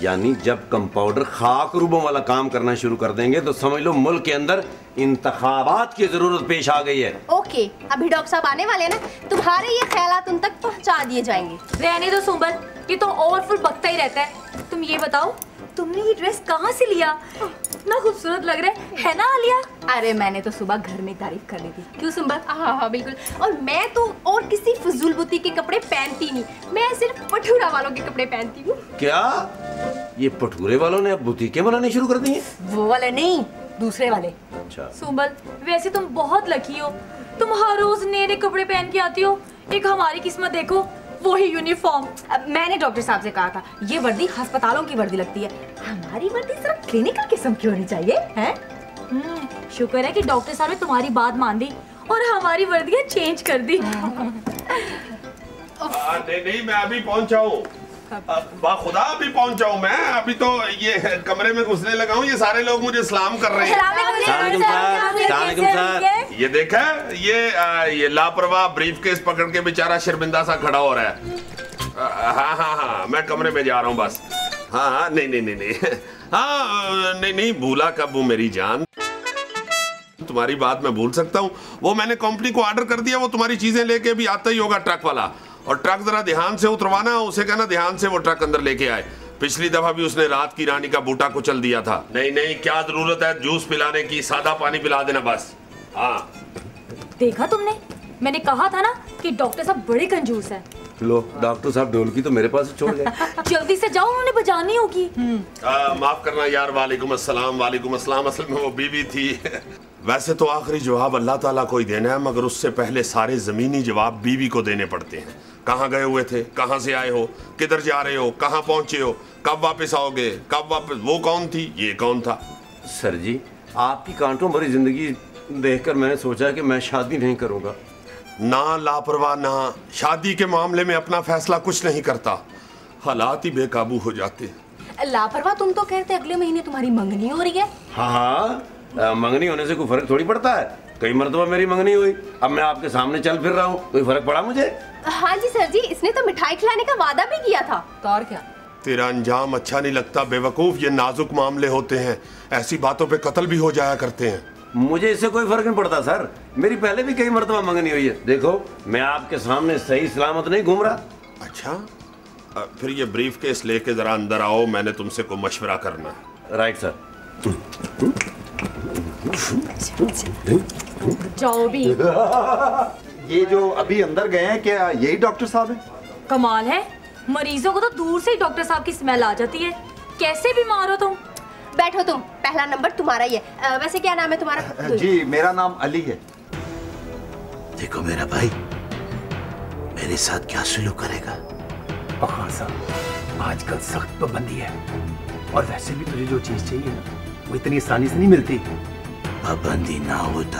यानी जब कंपाउंडर खाक रूबों वाला काम करना शुरू कर देंगे तो समझ लो मुल्क के अंदर इंतखाबात की जरूरत पेश आ गई है। ओके, अभी डॉक्टर साहब आने वाले हैं ना, तुम्हारे ये ख्यालात उन तक पहुंचा दिए जाएंगे। रहने दो सुंबल, ये तो और फुल बकता ही रहता है। तुम ये बताओ, तुमने ये ड्रेस कहाँ से लिया? इतना खूबसूरत लग रहा है ना आलिया? अरे मैंने तो सुबह घर में तारीफ कर ली थी। क्यों सुंबल? हाँ बिल्कुल। और मैं तो और किसी फजूल बुती के कपड़े पहनती नहीं, मैं सिर्फ पठूरा वालों के कपड़े पहनती हूँ। क्या ये पठूरे वालों ने अब बुतीकें बनानी शुरू कर दी हैं? वो वाले नहीं, दूसरे वाले। अच्छा सुंबल, वैसे तुम बहुत लकी हो, तुम हर रोज नए नए कपड़े पहन के आती हो। एक हमारी किस्मत देखो, वही यूनिफॉर्म। मैंने डॉक्टर साहब से कहा था ये वर्दी अस्पतालों की वर्दी लगती है, हमारी वर्दी सिर्फ क्लिनिकल किस्म की होनी चाहिए है? शुक्र है कि डॉक्टर साहब ने तुम्हारी बात मान दी और हमारी वर्दियाँ चेंज कर दी। नहीं मैं अभी पहुंचा हूँ, खुदा अभी पहुंचा हूँ मैं। अभी तो ये कमरे में घुसने लगा हूँ, ये सारे लोग मुझे सलाम कर रहे हैं। ये देखा ये लापरवाह ब्रीफ केस पकड़ के बेचारा शर्मिंदा सा खड़ा हो रहा है। हाँ मैं कमरे में जा रहा हूँ बस। हाँ नहीं हाँ नहीं भूला कब हूँ मेरी जान, तुम्हारी बात मैं भूल सकता हूँ। वो मैंने कंपनी को ऑर्डर कर दिया, वो तुम्हारी चीजें लेके अभी आता ही होगा ट्रक वाला। और ट्रक जरा ध्यान से उतरवाना, उसे कहना ध्यान से वो ट्रक अंदर लेके आए। पिछली दफा भी उसने रात की रानी का बूटा कुचल दिया था। नहीं क्या जरूरत है जूस पिलाने की, सादा पानी पिला देना बस। हाँ देखा तुमने, मैंने कहा था ना कि डॉक्टर साहब बड़े कंजूस हैं। लो डॉक्टर साहब ढोलकी तो मेरे पास छोड़ गए। जल्दी से जाओ, उन्हें बजानी होगी। माफ करना यार, वालेकुम अस्सलाम। असल में वो बीवी थी। वैसे तो आखिरी जवाब अल्लाह ताला को ही देना है, मगर उससे पहले सारे जमीनी जवाब बीवी को देने पड़ते हैं। कहाँ गए हुए थे, कहाँ से आए हो, किधर जा रहे हो, कहाँ पहुंचे हो, कब वापस आओगे, कब वापस, वो कौन थी, ये कौन था। सर जी, आपकी कांटों भरी जिंदगी देखकर मैंने सोचा कि मैं शादी नहीं करूंगा। ना लापरवाह ना, शादी के मामले में अपना फैसला कुछ नहीं करता, हालात ही बेकाबू हो जाते। लापरवाह तुम तो कहते अगले महीने तुम्हारी मंगनी हो रही है। हाँ मंगनी होने से कोई फर्क थोड़ी पड़ता है, कई मर्तबा मेरी मंगनी हुई, अब मैं आपके सामने चल फिर रहा हूँ, कोई फर्क पड़ा मुझे? हाँ जी सर जी, इसने तो मिठाई खिलाने का वादा भी किया था। तो और क्या? तेरा अंजाम अच्छा नहीं लगता बेवकूफ, ये नाजुक मामले होते हैं, ऐसी बातों पे कत्ल भी हो जाया करते हैं। मुझे इससे कोई फर्क नहीं पड़ता सर, मेरी पहले भी कई मर्तबा मंगनी हुई है। देखो मैं आपके सामने सही सलामत नहीं घूम रहा। अच्छा फिर ये ब्रीफ केस लेके जरा अंदर आओ, मैंने तुमसे कोई मशवरा करना। Right sir. जाओ भी। ये जो अभी अंदर गए हैं, क्या यही डॉक्टर साहब हैं? कमाल है, मरीजों को तो दूर से ही डॉक्टर साहब की स्मेल आ जाती है। कैसे बीमार हो तुम? बैठो तुम, पहला नंबर तुम्हारा ही है। वैसे क्या नाम है तुम्हारा? जी मेरा नाम अली है। देखो मेरा भाई, मेरे साथ क्या सुलूक करेगा? खान साहब, आजकल सख्त पाबंदी है, और वैसे भी तुझे जो चीज चाहिए ना वो इतनी आसानी से नहीं मिलती। पाबंदी ना होता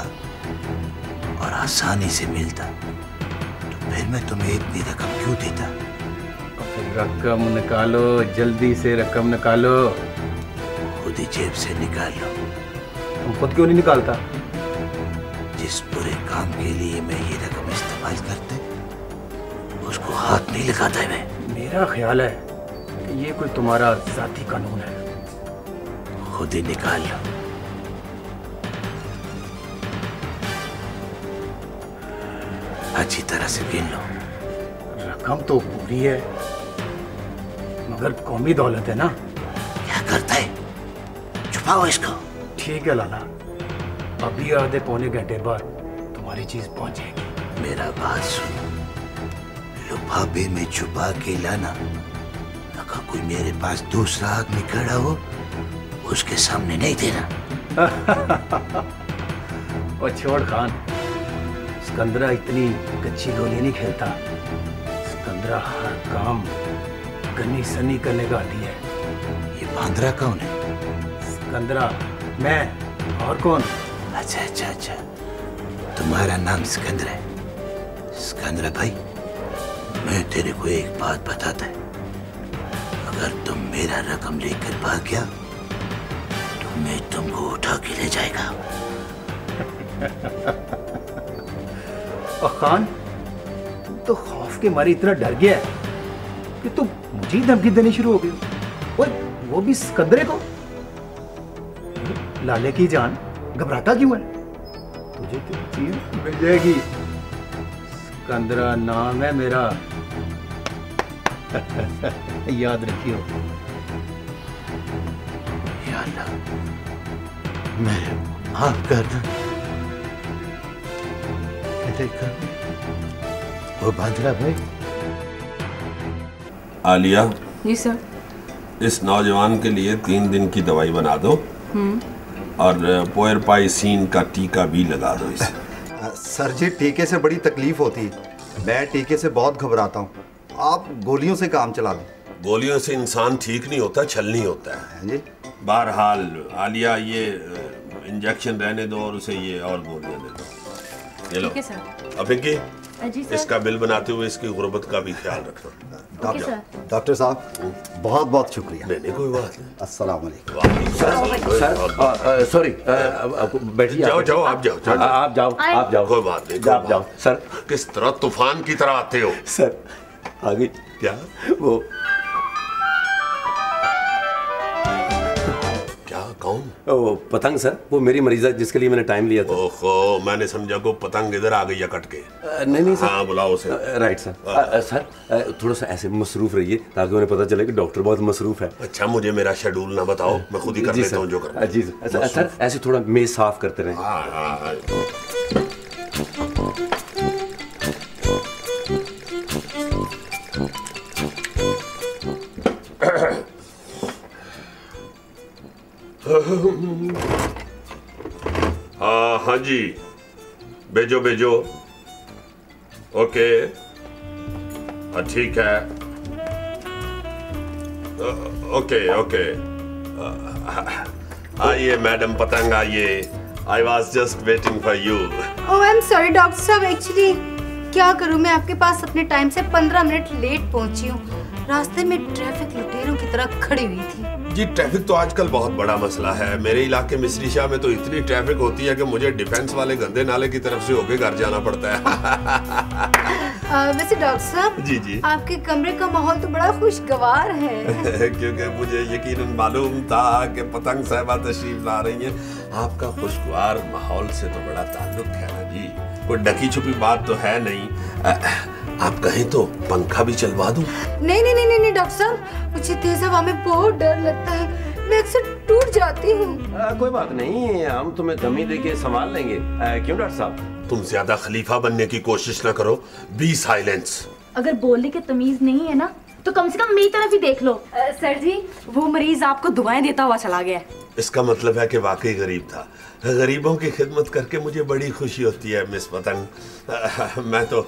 और आसानी से मिलता तो फिर मैं तुम्हें इतनी रकम क्यों देता? रकम निकालो, जल्दी से रकम निकालो। खुद ही जेब से निकाल लो। तुम खुद क्यों नहीं निकालता? जिस बुरे काम के लिए मैं ये रकम इस्तेमाल करते उसको हाथ नहीं लगाता मैं। मेरा ख्याल है कि ये कोई तुम्हारा जाती कानून है। खुद ही निकाल लो। अच्छी तरह से गिन लो। रकम तो पूरी है, मगर कौमी दौलत है ना। क्या करता है? छुपाओ इसको। ठीक है लाला, अभी आधे पौने घंटे बाद तुम्हारी चीज पहुंच जाएगी। मेरा बात सुनो, लिफाफे में छुपा के लाना। अगर कोई मेरे पास दूसरा आदमी खड़ा हो उसके सामने नहीं देना। और छोड़ खान, सिकंदरा इतनी कच्ची गोली नहीं खेलता। सिकंदरा हर काम गन्नी सन्नी करने का आदी है। ये बांद्रा कौन है? सिकंदरा मैं, और कौन? अच्छा, तुम्हारा नाम सिकंदर है। सिकंदरा भाई, मैं तेरे को एक बात बताता है, अगर तुम मेरा रकम लेकर भाग गया तो मैं तुमको उठा के ले जाएगा। और खान, तुम तो खौफ के मारे इतना डर गया है कि तुम मुझे ही धमकी देनी शुरू हो गई। ओए वो भी सिकंदरे को? लाले की जान, घबराता क्यों है? तुझे तेरी चीज मिल जाएगी। सिकंदरा नाम है मेरा। याद रखियो। या अल्लाह, मैं माफ करना। देखा वो बांद्रा भाई। आलिया, जी सर। इस नौजवान के लिए 3 दिन की दवाई बना दो और पोयरपाइसिन का टीका भी लगा दो इसे। सर जी, टीके से बड़ी तकलीफ होती है। मैं टीके से बहुत घबराता हूँ। आप गोलियों से काम चला लें। गोलियों से इंसान ठीक नहीं होता, छलनी होता है जी। बहरहाल आलिया, ये इंजेक्शन रहने दो और उसे ये और गोलियां दे दो। ये लो। ठीक है सर। अब पिंकी, जी सर। इसका बिल बनाते हुए इसकी गुर्बत का भी ख्याल रखना। Okay sir. डॉक्टर साहब, बहुत बहुत शुक्रिया। नहीं नहीं, कोई बात नहीं। अस्सलाम वालेकुम। सर सॉरी, बैठिए। जाओ जाओ, आप जाओ जाओ, जाओ। आप जाओ, आप जाओ। कोई बात नहीं, कोई आप जाओ। बात। सर किस तरह तूफान की तरह आते हो। सर आगे क्या वो क्या कौन? वो पतंग सर, वो मेरी मरीज है जिसके लिए मैंने टाइम लिया था। ओहो, मैंने समझा को पतंग इधर आ गई है कट के। नहीं नहीं सर। हाँ, बुलाओ उसे। Right sir. सर थोड़ा सा ऐसे मसरूफ रहिए ताकि उन्हें पता चले कि डॉक्टर बहुत मसरूफ है। अच्छा, मुझे मेरा शेड्यूल ना बताओ, मैं खुद ही कर लेता हूँ जो करना। जी सर। सर ऐसे थोड़ा मेज साफ करते रहें। हाँ हाँ। हाँ हाँ जी, भेजो भेजो। ओके, ठीक है। Okay okay. आइए मैडम पतंग, आइए। I was just waiting for you. Oh, I am sorry doctor साहब, एक्चुअली क्या करूं, मैं आपके पास अपने टाइम से 15 मिनट लेट पहुंची हूँ। रास्ते में ट्रैफिक लुटेरों की तरह खड़ी हुई थी। जी, ट्रैफिक तो आजकल बहुत बड़ा मसला है। मेरे इलाके मिस्री शाह में तो इतनी ट्रैफिक होती है कि मुझे डिफेंस वाले गंदे नाले की तरफ से होके घर जाना पड़ता है। वैसे डॉक्टर साहब, जी जी, आपके कमरे का माहौल तो बड़ा खुशगवार है। क्योंकि मुझे यकीनन मालूम था कि पतंग साहिबा तशरीफ ला रही हैं। आपका खुशगवार माहौल से तो बड़ा ताल्लुक है ना जी, कोई ढकी छुपी बात तो है नहीं। आप कहें तो पंखा भी चलवा दूं? नहीं नहीं नहीं नहीं डॉक्टर साहब, मुझे तेज हवा में बहुत डर लगता है, मैं अक्सर टूट जाती हूँ। कोई बात नहीं, हम तुम्हें दमी देके संभाल लेंगे। क्यों डॉक्टर साहब? तुम ज्यादा खलीफा बनने की कोशिश ना करो। Be silence. अगर बोलने की तमीज नहीं है ना तो कम से कम मेरी तरफ ही देख लो। सर जी, वो मरीज आपको दुआएं देता हुआ चला गया है। इसका मतलब है कि वाकई गरीब था। गरीबों की खिदमत करके मुझे बड़ी खुशी होती है मिस पतंग। मैं तो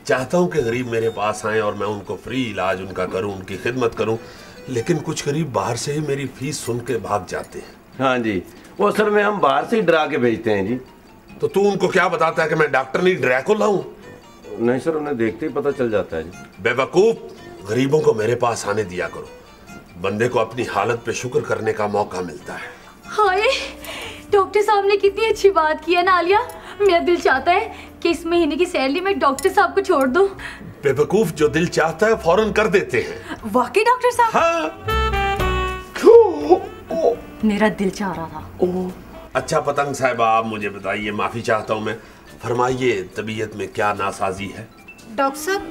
चाहता हूँ कि गरीब मेरे पास आए और मैं उनको फ्री इलाज उनका करूँ, उनकी खिदमत करूँ, लेकिन कुछ गरीब बाहर से ही मेरी फीस सुन के भाग जाते हैं। हाँ जी, वो असल में हम बाहर से ही डरा के भेजते हैं जी। तो तू उनको क्या बताता है कि मैं डॉक्टर नहीं ड्रैकुला हूँ? नहीं सर, उन्हें देखते ही पता चल जाता है जी। बेवकूफ, गरीबों को मेरे पास आने दिया करो। बंदे को अपनी हालत पे शुक्र करने का मौका मिलता है। हाय, डॉक्टर साहब ने कितनी अच्छी बात की है ना आलिया। मेरा दिल चाहता है कि इस महीने की सैलरी मैं डॉक्टर साहब को छोड़ दूं। बेवकूफ, जो दिल चाहता है फौरन कर देते हैं। वाकई डॉक्टर साहब? हाँ। मेरा दिल चाह रहा था। अच्छा पतंग साहिबा, आप मुझे बताइए, माफी चाहता हूँ मैं, फरमाइए तबीयत में क्या नासाजी है? डॉक्टर साहब,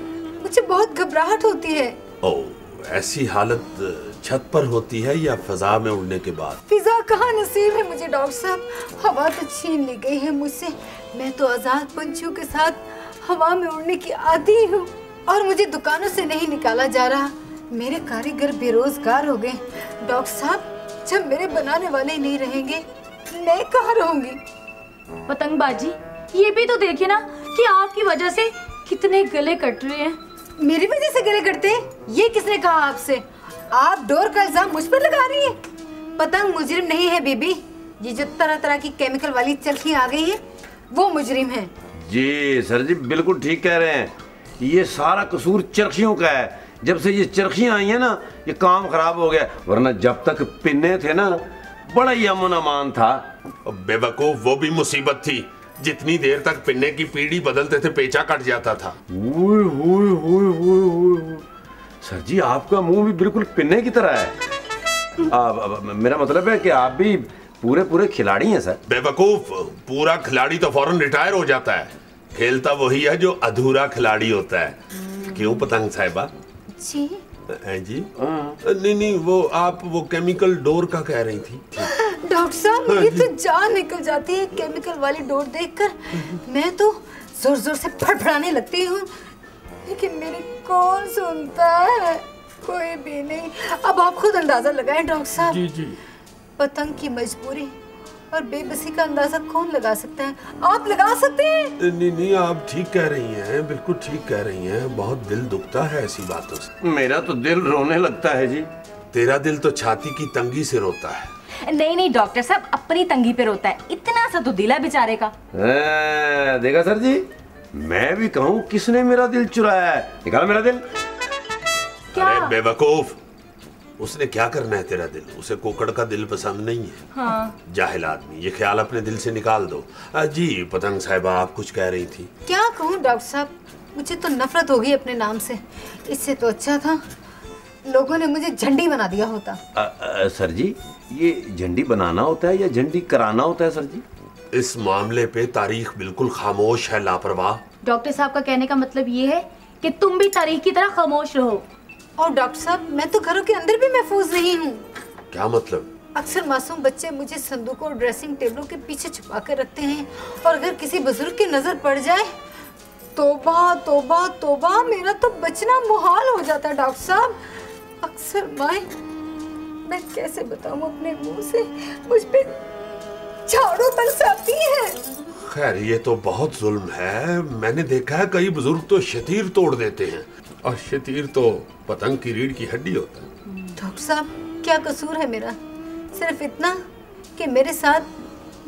मुझे बहुत घबराहट होती है। ओह, ऐसी हालत छत पर होती है या फिजा में उड़ने के बाद? फिजा कहाँ नसीब है मुझे डॉक्टर साहब, हवा तो छीन ली गई है मुझसे। मैं तो आजाद पंछियों के साथ हवा में उड़ने की आदी हूँ और मुझे दुकानों से नहीं निकाला जा रहा। मेरे कारीगर बेरोजगार हो गए। डॉक्टर साहब, जब मेरे बनाने वाले नहीं रहेंगे, मैं कहाँ रहूंगी? पतंग बाजी, ये भी तो देखिए ना कि आपकी वजह से कितने गले कट रहे हैं। मेरी वजह से गले कटते हैं? ये किसने कहा आपसे? आप डोर का इल्जाम मुझ पर लगा रही हैं। पतंग मुजरिम नहीं है बीबी, ये जो तरह तरह की केमिकल वाली चरखियां आ गई हैं, वो मुजरिम है। जी सर जी, बिल्कुल ठीक कह रहे हैं। ये सारा कसूर चरखियों का है। जब से ये चरखियां आई हैं ना, ये काम खराब हो गया, वरना जब तक पिन्ने थे ना, बड़ा ही अमन अमान था। बेवकूफ, वो भी मुसीबत थी। जितनी देर तक पिन्ने की पीढ़ी बदलते थे पेचा कट जाता था। सर जी, आपका मुंह भी बिल्कुल पिन्ने की तरह है। मेरा मतलब है कि आप भी पूरे खिलाड़ी हैं सर। बेवकूफ, पूरा खिलाड़ी तो फौरन रिटायर हो जाता है, खेलता वही है जो अधूरा खिलाड़ी होता है। क्यों पतंग साहिबा? जी जी नहीं, वो आप वो केमिकल डोर का कह रही थी। डॉक्टर साहब, मेरी तो जान निकल जाती है केमिकल वाली डोर देखकर। मैं तो जोर जोर से फड़फड़ाने लगती हूँ, लेकिन मेरी कौन सुनता है? कोई भी नहीं। अब आप खुद अंदाजा लगाएं डॉक्टर साहब। जी। पतंग की मजबूरी और बेबसी का अंदाजा कौन लगा सकता है? आप लगा सकते हैं। नहीं, आप ठीक कह रही हैं, बिल्कुल ठीक कह रही हैं। बहुत दिल दुखता है ऐसी बातों से। मेरा तो दिल रोने लगता है जी। तेरा दिल तो छाती की तंगी से रोता है। नहीं डॉक्टर साहब, अपनी तंगी पे रोता है, इतना सा तो दिल है बेचारे का। देखा सर जी, मैं भी कहूँ किसने मेरा दिल चुराया है? निकाल मेरा दिल। क्या? अरे बेवकूफ, उसने क्या करना है तेरा दिल? उसे कोकड़ का दिल पसंद नहीं है। हाँ। जाहिल आदमी, ये ख्याल अपने दिल से निकाल दो। जी पतंग साहिबा, आप कुछ कह रही थी। क्या कहूँ डॉक्टर साहब, मुझे तो नफरत हो गई अपने नाम से। इससे तो अच्छा था लोगों ने मुझे झंडी बना दिया होता। सर जी, ये झंडी बनाना होता है या झंडी कराना होता है सर जी? इस मामले पे तारीख बिल्कुल खामोश है, लापरवाह। डॉक्टर साहब का कहने का मतलब ये है कि तुम भी तारीख की तरह खामोश रहो। और डॉक्टर साहब, मैं तो घरों के अंदर भी महफूज नहीं हूँ। क्या मतलब? अक्सर मासूम बच्चे मुझे संदूकों और ड्रेसिंग टेबलों के पीछे छुपा कर रखते हैं, और अगर किसी बुजुर्ग की नजर पड़ जाए, तौबा तौबा तौबा, मेरा तो बचना मुहाल हो जाता है डॉक्टर साहब। अक्सर मैं कैसे बताऊं अपने मुंह से, मुझ पे झाड़ू बरसाती है। खैर, ये तो बहुत जुल्म है। मैंने देखा है कई बुजुर्ग तो शतीर तोड़ देते हैं, और शतीर तो पतंग की रीढ़ की हड्डी होता है। डॉक्टर साहब, क्या कसूर है मेरा? सिर्फ इतना कि मेरे साथ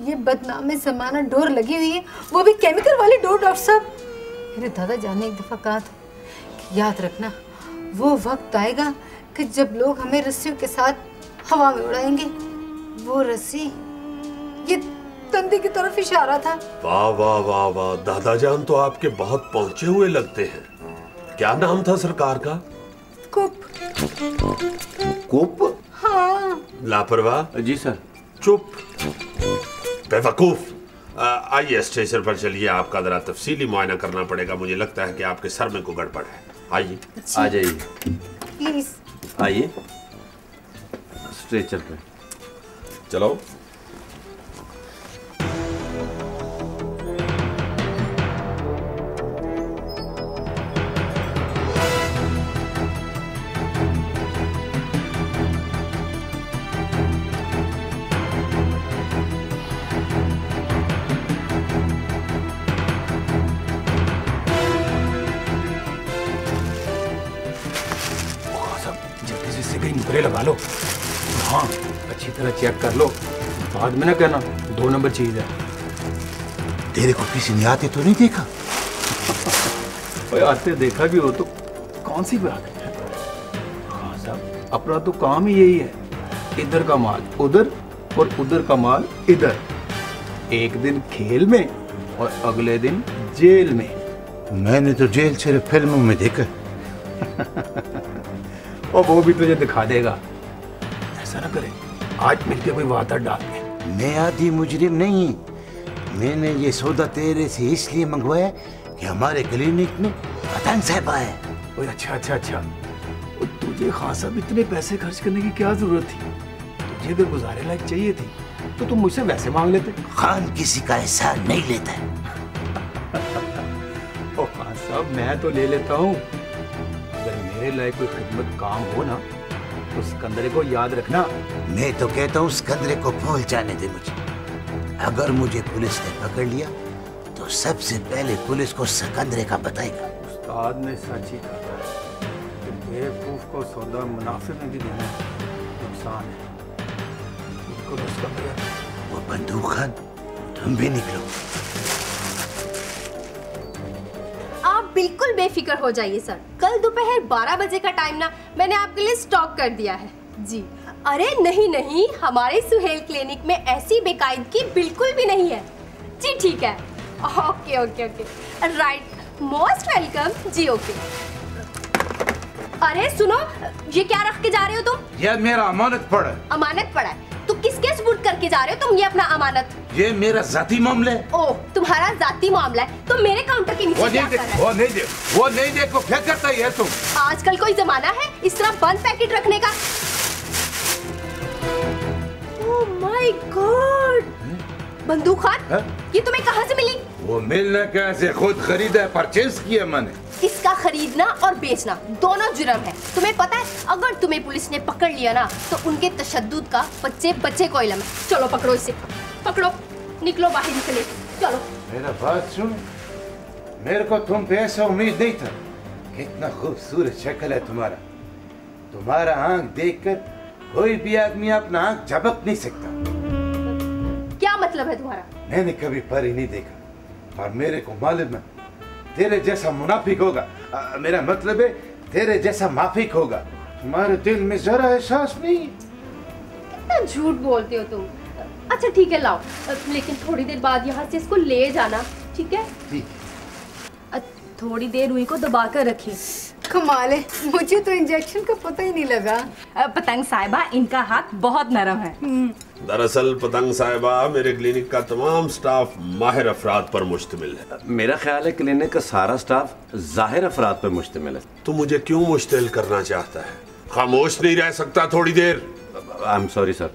ये बदनाम ज़माना डोर लगी हुई है, वो भी केमिकल वाली डोर। डॉक्टर साहब, मेरे दादा जान ने एक दफ़ा कहा था कि याद रखना, वो वक्त आएगा कि जब लोग हमें रस्सियों के साथ हवा में उड़ाएंगे। वो रस्सी ये तंदी की तरफ इशारा था। वाह वाह वाह वाह, दादा जान तो आपके बहुत पहुंचे हुए लगते हैं। क्या नाम था सरकार का? कुप। कुप? हाँ। लापरवाह। जी सर। चुप बेवकूफ। आइए स्टेशन पर चलिए, आपका जरा तफसीली मुआयना करना पड़ेगा। मुझे लगता है कि आपके सर में कोई गड़बड़ है। आइए। आ जाइए प्लीज। आइए स्ट्रेचर पे चलो। लगा लो। हाँ, अच्छी तरह चेक कर लो, बाद में ना कहना 2 नंबर चीज है। तेरे को किसी ने आते तो नहीं देखा? आते देखा भी हो तो कौन सी बात है? हाँ साहब, अपना तो काम ही यही है, इधर का माल उधर और उधर का माल इधर। एक दिन खेल में और अगले दिन जेल में। मैंने तो जेल सिर्फ फिल्मों में देखा। और वो भी तुझे दिखा देगा। ऐसा ना करे, आज मिलके कोई वादा डाल दे। मैं आदि मुजरिम नहीं, मैंने ये सौदा तेरे से इसलिए मंगवाया कि हमारे क्लिनिक में पतंग साहिबा है। ओए अच्छा। तुझे खान साहब इतने पैसे खर्च करने की क्या जरूरत थी? तुझे अगर गुजारे लायक चाहिए थी तो तुम मुझसे वैसे मांग लेते। खान किसी का एहसान नहीं लेता है। ओ खान साहब, मैं तो ले लेता हूँ। अगर मेरे लायक कोई खिदमत काम हो ना तो सिकंदरे को याद रखना। मैं तो कहता हूँ सिकंदरे को भूल जाने दे मुझे। अगर मुझे पुलिस ने पकड़ लिया तो सबसे पहले पुलिस को सिकंदरे का बताएगा। उस्ताद ने सच ही कहा कि बेवकूफ को सौदा मुनाफे में भी देना नुकसान है। उसको तो सिकंदरे। वो बंदूक खान, तुम भी निकलो। आप बिल्कुल बेफिक्र हो जाइए सर, कल दोपहर 12 बजे का टाइम ना मैंने आपके लिए स्टॉक कर दिया है जी। अरे नहीं, हमारे सुहेल क्लिनिक में ऐसी बेकायदगी बिल्कुल भी नहीं है जी। ठीक है, ओके राइट, मोस्ट वेलकम जी। ओके अरे सुनो, ये क्या रख के जा रहे हो तुम? ये मेरा अमानत पड़ा है। अमानत पड़ा है? तो किसके सबूत करके जा रहे हो तुम ये अपना अमानत? ये मेरा जाती मामला है। ओह, तुम्हारा जाती मामला है तो मेरे काउंटर के नीचे क्या कर रहा है? वो नहीं देखो क्या करता है तुम? आजकल कोई जमाना है इस तरह बंद पैकेट रखने का? ओह माय गॉड, बंदूक खान, ये तुम्हें कहाँ से मिली? वो मिलना कैसे, खुद खरीदा है, परचेज किया मैंने। इसका खरीदना और बेचना दोनों जुर्म है। तुम्हें पता है अगर तुम्हें पुलिस ने पकड़ लिया ना तो उनके तशद्दुद का बच्चे बच्चे को इल्म है। चलो पकड़ो इसे, पकड़ो, निकलो बाहर निकले, चलो। मेरा बात सुन, मेरे को तुम पे ऐसा उम्मीद नहीं था। कितना खूबसूरत शक्ल है तुम्हारा, तुम्हारा आंख देखकर कोई भी आदमी अपना आंख झपक नहीं सकता। क्या मतलब है तुम्हारा? मैंने कभी परी नहीं देखा और मेरे को मालूम है तेरे जैसा मुनाफिक होगा। मेरा मतलब है तेरे जैसा माफिक होगा। तुम्हारे दिल में जरा एहसास नहीं। कितना झूठ बोलते हो तुम। अच्छा ठीक है लाओ, लेकिन थोड़ी देर बाद यहाँ से इसको ले जाना, ठीक है? ठीक। थोड़ी देर रुई को दबा कर रखिए। कमाल है, मुझे तो इंजेक्शन का पता ही नहीं लगा। पतंग साहिबा, इनका हाथ बहुत नरम है। दरअसल पतंग साहिबा, मेरे क्लिनिक का तमाम स्टाफ माहिर अफराद पर मुश्तमिल है। मेरा ख्याल है क्लिनिक का सारा स्टाफ जाहिर अफराद पर मुश्तमिल है। तू मुझे क्यों मुश्तिल करना चाहता है? खामोश नहीं रह सकता थोड़ी देर? I am sorry sir.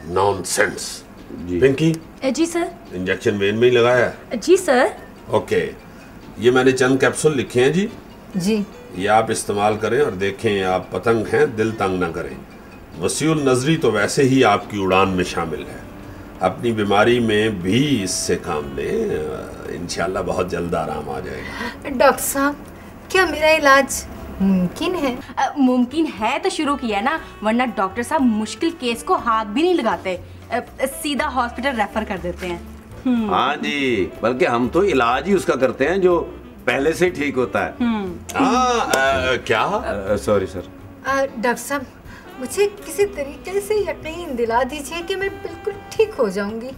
Nonsense. जी। Pinky, ji sir. Injection vein में ही लगाया है? जी सर। ओके, ये मैंने चंद कैप्सूल लिखे हैं जी। जी। ये आप इस्तेमाल करें और देखें आप पतंग हैं, दिल तंग ना करें। वसीउल नजरी तो वैसे ही आपकी उड़ान में शामिल है। अपनी बीमारी में भी इससे काम लें, इंशाल्लाह बहुत जल्द आराम आ जाएगा। डॉक्टर साहब, क्या मेरा इलाज मुमकिन है? मुमकिन है तो शुरू किया ना, वरना डॉक्टर साहब मुश्किल केस को हाथ भी नहीं लगाते, सीधा हॉस्पिटल रेफर कर देते हैं। हाँ जी, बल्कि हम तो इलाज ही उसका करते हैं जो पहले से ठीक होता है। क्या? Sorry sir. डॉक्टर साहब, मुझे किसी तरीके से यकीन दिला दीजिए कि मैं बिल्कुल ठीक हो जाऊंगी।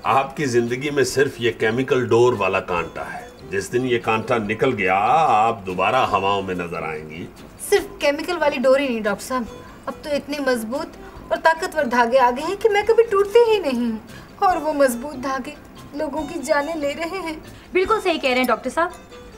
आपकी जिंदगी में सिर्फ ये केमिकल डोर वाला कांटा है। जिस दिन ये कांटा निकल गया आप दोबारा हवाओं में नजर आएंगी। सिर्फ केमिकल वाली डोर ही नहीं डॉक्टर साहब, अब तो इतने मजबूत और ताकतवर धागे आ गए हैं कि मैं कभी टूटती ही नहीं हूँ, और वो मजबूत धागे लोगों की जानें ले रहे हैं। बिल्कुल सही कह रहे हैं डॉक्टर साहब,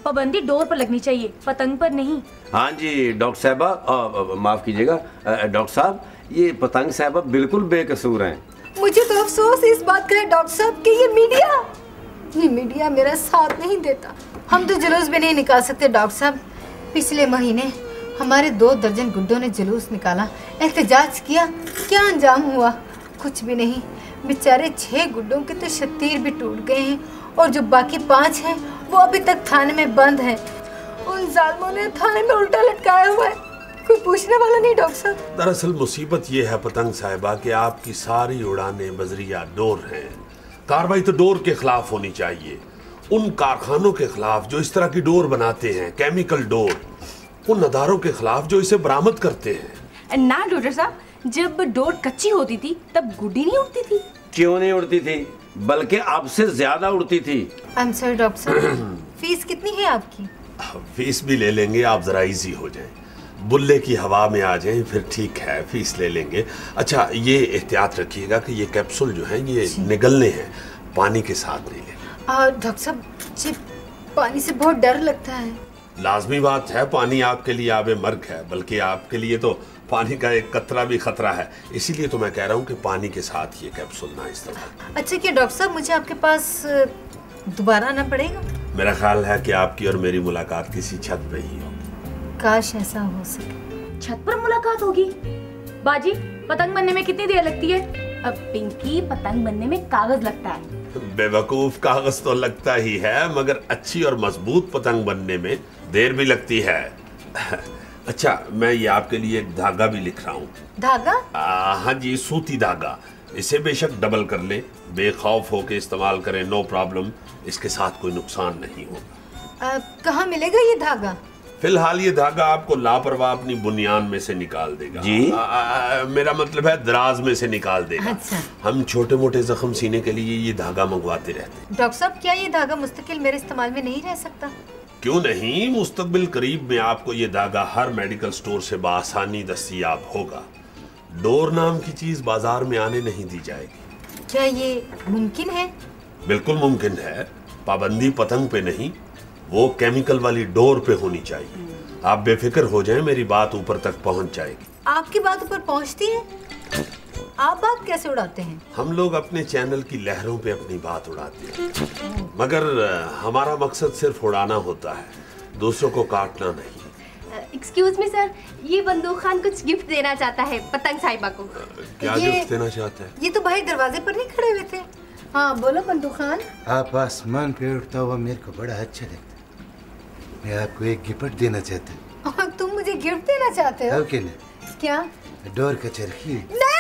पाबंदी डोर पर लगनी चाहिए, पतंग पर नहीं। हाँ जी डॉक्टर साहबा, माफ कीजिएगा डॉक्टर साहब, ये पतंग साहबा बिल्कुल बेकसूर हैं। मुझे तो अफसोस इस बात का है डॉक्टर साहब कि ये मीडिया मेरा साथ नहीं देता। हम तो जुलूस भी नहीं निकाल सकते डॉक्टर साहब। पिछले महीने हमारे 2 दर्जन गुड्डों ने जुलूस निकाला, एहतजाज किया, क्या अंजाम हुआ? कुछ भी नहीं। बेचारे 6 गुड्डों के तो शतीर भी टूट गए हैं, और जो बाकी 5 हैं वो अभी तक थाने में बंद है। उन जालिमों ने थाने में उल्टा लटकाया हुआ है, कोई पूछने वाला नहीं डॉक्टर साहब। दरअसल मुसीबत ये है पतंग साहिबा कि आपकी सारी उड़ानें बजरिया डोर हैं। कार्रवाई तो डोर के खिलाफ होनी चाहिए, उन कारखानों के खिलाफ जो इस तरह की डोर बनाते हैं, केमिकल डोर, उन अदारों के खिलाफ जो इसे बरामद करते हैं। ना डॉक्टर साहब, जब डोर कच्ची होती थी तब गुड्डी नहीं उड़ती थी। क्यों नहीं उड़ती थी, बल्कि आपसे ज्यादा उड़ती थी। आई एम सॉरी डॉक्टर साहब, फीस कितनी है आपकी? फीस भी ले लेंगे, आप जरा इजी हो जाएं, बुल्ले की हवा में आ जाएं, फिर ठीक है फीस ले लेंगे। अच्छा ये एहतियात रखिएगा कि ये कैप्सूल जो है ये निगलने हैं, पानी के साथ नहीं लेना। डॉक्टर साहब, मुझे पानी से बहुत डर लगता है। लाजमी बात है, पानी आपके लिए आबे मर्ग है, बल्कि आपके लिए तो पानी का एक कतरा भी खतरा है। इसीलिए तो मैं कह रहा हूँ कि पानी के साथ ये कैप्सूल ना इस्तेमाल। अच्छा क्या डॉक्टर साहब, मुझे आपके पास दोबारा आना पड़ेगा? मेरा ख्याल है कि आपकी और मेरी मुलाकात किसी छत पे ही होगी। काश ऐसा हो सके। छत पर मुलाकात होगी? बाजी, पतंग बनने में कितनी देर लगती है? अब पिंकी, पतंग बनने में कागज लगता है। बेवकूफ, कागज तो लगता ही है, मगर अच्छी और मजबूत पतंग बनने में देर भी लगती है। अच्छा, मैं ये आपके लिए एक धागा भी लिख रहा हूँ। धागा? हाँ जी, सूती धागा। इसे बेशक डबल कर ले, बेखौफ होके इस्तेमाल करें, नो प्रॉब्लम, इसके साथ कोई नुकसान नहीं होगा। कहाँ मिलेगा ये धागा? फिलहाल ये धागा आपको लापरवाह अपनी बुनियान में से निकाल देगा। जी? मेरा मतलब है दराज में से निकाल देगा। अच्छा। हम छोटे मोटे जख्म सीने के लिए ये धागा मंगवाते रहते हैं। डॉक्टर साहब, क्या ये धागा मुस्तकिल मेरे इस्तेमाल में नहीं रह सकता? क्यों नहीं, मुस्तकबिल करीब में आपको ये धागा हर मेडिकल स्टोर से बआसानी दस्तयाब होगा। डोर नाम की चीज बाजार में आने नहीं दी जाएगी। क्या ये मुमकिन है? बिल्कुल मुमकिन है। पाबंदी पतंग पे नहीं, वो केमिकल वाली डोर पे होनी चाहिए। आप बेफिक्र हो जाएं, मेरी बात ऊपर तक पहुंच जाएगी। आपकी बात ऊपर पहुंचती है? आप बात कैसे उड़ाते हैं? हम लोग अपने चैनल की लहरों पे अपनी बात उड़ाते हैं, मगर हमारा मकसद सिर्फ उड़ाना होता है, दूसरों को काटना नहीं। एक्सक्यूज मी सर, ये बंदूक खान कुछ गिफ्ट देना चाहता है पतंग साहिबा को। क्या गिफ्ट देना चाहता है? ये तो भाई दरवाजे पर नहीं खड़े हुए थे। हाँ बोलो बंदूक खान। आप आसमान पे उड़ता हुआ मेरे को बड़ा अच्छा लगता है। मैं आपको एक गिफ्ट देना चाहता हूँ। तुम मुझे गिफ्ट देना चाहते हो? कि नहीं? क्या? डोर का चरखी। नहीं